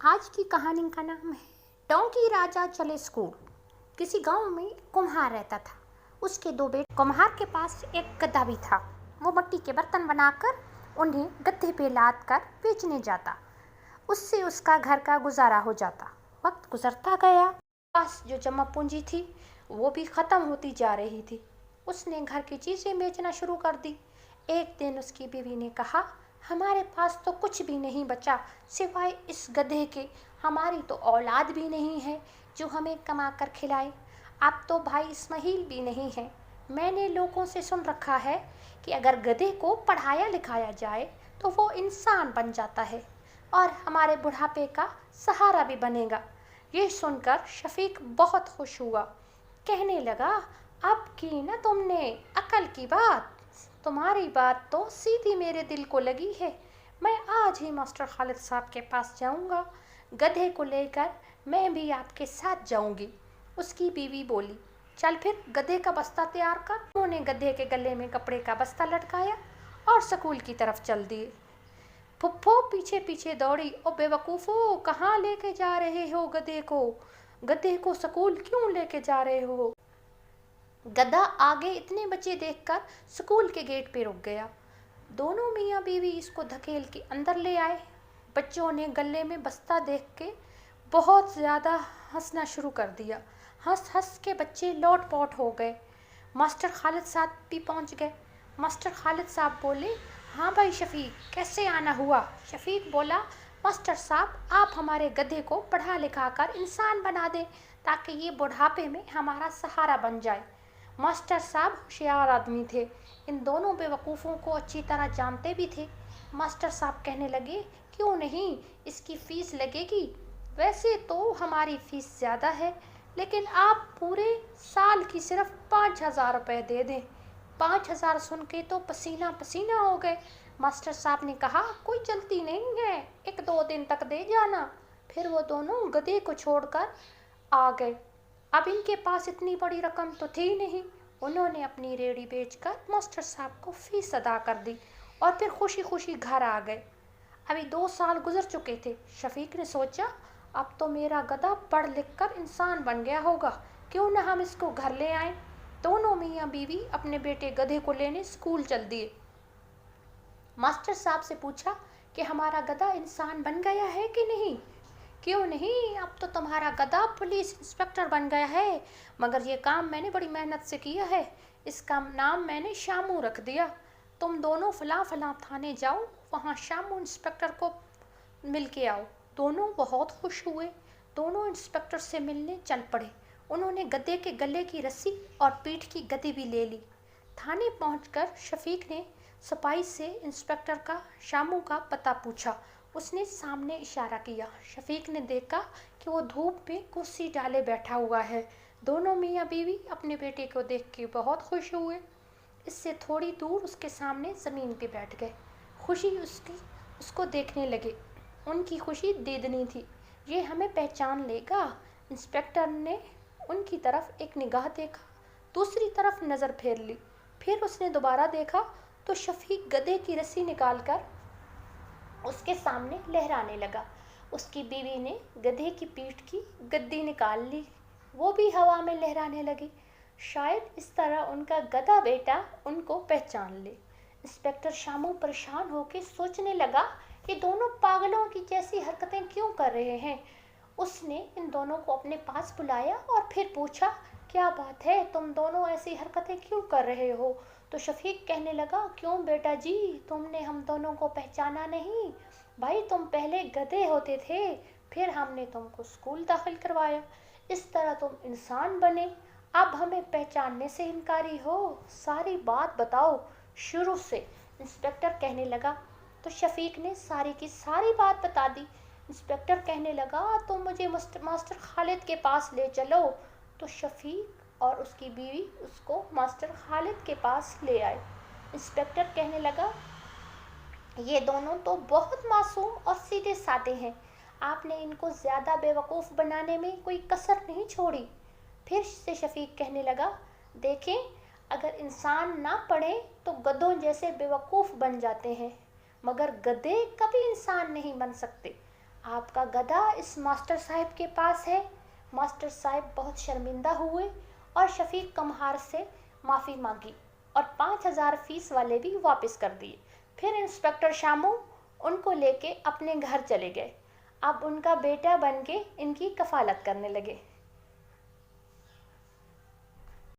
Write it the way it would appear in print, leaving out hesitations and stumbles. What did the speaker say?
آج کی کہانی کا نام ہے ڈونکی راجا چلے اسکول۔ کسی گاؤں میں کمہار رہتا تھا۔ اس کے 2 بیٹے۔ کمہار کے پاس ایک گدھا بھی تھا۔ وہ مٹی کے برتن بنا کر انہیں گدھے پہ لاد کر بیچنے جاتا۔ اس سے اس کا گھر کا گزارا ہو جاتا۔ وقت گزرتا گیا۔ پاس جو جمع پونجی تھی وہ بھی ختم ہوتی جا رہی تھی۔ اس نے گھر کی چیزیں بیچنا شروع کر دی۔ ایک دن اس کی بیوی نے کہا، ہمارے پاس تو کچھ بھی نہیں بچا سوائے اس گدھے کے۔ ہماری تو اولاد بھی نہیں ہے جو ہمیں کما کر کھلائے۔ اب تو بھائی اسماعیل بھی نہیں ہے۔ میں نے لوگوں سے سن رکھا ہے کہ اگر گدھے کو پڑھایا لکھایا جائے تو وہ انسان بن جاتا ہے اور ہمارے بڑھاپے کا سہارا بھی بنے گا۔ یہ سن کر شفیق بہت خوش ہوا۔ کہنے لگا، اب کی نا تم نے عقل کی بات۔ تمہاری بات تو سیدھی میرے دل کو لگی ہے۔ میں آج ہی ماسٹر خالد صاحب کے پاس جاؤں گا۔ گدھے کو لے کر میں بھی آپ کے ساتھ جاؤں گی۔ اس کی بیوی بولی، چل پھر گدھے کا بستہ تیار کر۔ انہوں نے گدھے کے گلے میں کپڑے کا بستہ لٹکایا اور سکول کی طرف چل دیے۔ پھپھو پیچھے پیچھے دوڑی، او بے وقوفو، کہاں لے کے جا رہے ہو گدھے کو؟ گدھے کو سکول کیوں لے کے جا رہے ہو؟ گدھا آگے اتنے بچے دیکھ کر سکول کے گیٹ پہ رک گیا۔ دونوں میاں بیوی اس کو دھکیل کے اندر لے آئے۔ بچوں نے گلے میں بستہ دیکھ کے بہت زیادہ ہنسنا شروع کر دیا۔ ہنس ہنس کے بچے لوٹ پوٹ ہو گئے۔ ماسٹر خالد صاحب بھی پہنچ گئے۔ ماسٹر خالد صاحب بولے، ہاں بھائی شفیق، کیسے آنا ہوا؟ شفیق بولا، ماسٹر صاحب آپ ہمارے گدھے کو پڑھا لکھا کر انسان بنا دیں تاکہ یہ بڑھاپے میں ہمارا سہارا بن جائے۔ ماسٹر صاحب ہوشیار آدمی تھے، ان دونوں بے وقوفوں کو اچھی طرح جانتے بھی تھے۔ ماسٹر صاحب کہنے لگے، کیوں نہیں، اس کی فیس لگے گی؟ ویسے تو ہماری فیس زیادہ ہے لیکن آپ پورے سال کی صرف 5,000 روپے دے دیں۔ 5,000 سن کے تو پسینہ پسینہ ہو گئے۔ ماسٹر صاحب نے کہا، کوئی جلدی نہیں ہے، 1-2 دن تک دے جانا۔ پھر وہ دونوں گدھے کو چھوڑ کر آ گئے۔ اب ان کے پاس اتنی بڑی رقم تو تھی نہیں۔ انہوں نے اپنی ریڑھی بیچ کر ماسٹر صاحب کو فیس ادا کر دی اور پھر خوشی خوشی گھر آ گئے۔ ابھی 2 سال گزر چکے تھے۔ شفیق نے سوچا، اب تو میرا گدھا پڑھ لکھ کر انسان بن گیا ہوگا، کیوں نہ ہم اس کو گھر لے آئیں۔ دونوں میاں بیوی اپنے بیٹے گدھے کو لینے اسکول چل دیے۔ ماسٹر صاحب سے پوچھا کہ ہمارا گدھا انسان بن گیا ہے کہ نہیں؟ کیوں نہیں، اب تو تمہارا گدھا پولیس انسپکٹر بن گیا ہے، مگر یہ کام میں نے بڑی محنت سے کیا ہے۔ اس کا نام میں نے شامو رکھ دیا۔ تم دونوں فلاں فلاں تھانے جاؤ، وہاں شامو انسپکٹر کو مل کے آؤ۔ دونوں بہت خوش ہوئے۔ دونوں انسپکٹر سے ملنے چل پڑے۔ انہوں نے گدھے کے گلے کی رسی اور پیٹھ کی گدی بھی لے لی۔ تھانے پہنچ کر شفیق نے سپاہی سے انسپکٹر کا شامو کا پتہ پوچھا۔ اس نے سامنے اشارہ کیا۔ شفیق نے دیکھا کہ وہ دھوپ میں کرسی ڈالے بیٹھا ہوا ہے۔ دونوں میاں بیوی اپنے بیٹے کو دیکھ کے بہت خوش ہوئے۔ اس سے تھوڑی دور اس کے سامنے زمین پہ بیٹھ گئے۔ خوشی اس کو دیکھنے لگے۔ ان کی خوشی دیدنی تھی۔ یہ ہمیں پہچان لے گا۔ انسپکٹر نے ان کی طرف ایک نگاہ دیکھا، دوسری طرف نظر پھیر لی۔ پھر اس نے دوبارہ دیکھا تو شفیق گدھے کی رسی نکال کر اس کے سامنے لہرانے لگا۔ اس کی بیوی نے گدھے کی پیٹھ کی گدی نکال لی، وہ بھی ہوا میں لہرانے لگی۔ شاید اس طرح ان کا گدھا بیٹا ان کو پہچان لے۔ انسپکٹر شامو پریشان ہو کے سوچنے لگا، یہ دونوں پاگلوں کی جیسی حرکتیں کیوں کر رہے ہیں؟ اس نے ان دونوں کو اپنے پاس بلایا اور پھر پوچھا، کیا بات ہے، تم دونوں ایسی حرکتیں کیوں کر رہے ہو؟ تو شفیق کہنے لگا، کیوں بیٹا جی، تم نے ہم دونوں کو پہچانا نہیں؟ بھائی تم پہلے گدھے ہوتے تھے، پھر ہم نے تم کو اسکول داخل کروایا، اس طرح تم انسان بنے، اب ہمیں پہچاننے سے انکاری ہو؟ ساری بات بتاؤ شروع سے۔ انسپکٹر کہنے لگا۔ تو شفیق نے ساری کی ساری بات بتا دی۔ انسپکٹر کہنے لگا، تم مجھے ماسٹر خالد کے پاس لے چلو۔ تو شفیق اور اس کی بیوی اس کو ماسٹر خالد کے پاس لے آئے۔ انسپکٹر کہنے لگا، یہ دونوں تو بہت معصوم اور سیدھے سادے ہیں، آپ نے ان کو زیادہ بے وقوف بنانے میں کوئی کسر نہیں چھوڑی۔ پھر سے شفیق کہنے لگا، دیکھیں، اگر انسان نہ پڑھیں تو گدھوں جیسے بے وقوف بن جاتے ہیں، مگر گدھے کبھی انسان نہیں بن سکتے۔ آپ کا گدھا اس ماسٹر صاحب کے پاس ہے۔ ماسٹر صاحب بہت شرمندہ ہوئے اور شفیق کمہار سے معافی مانگی اور 5,000 فیس والے بھی واپس کر دیے۔ پھر انسپکٹر شامو ان کو لے کے اپنے گھر چلے گئے۔ اب ان کا بیٹا بن کے ان کی کفالت کرنے لگے۔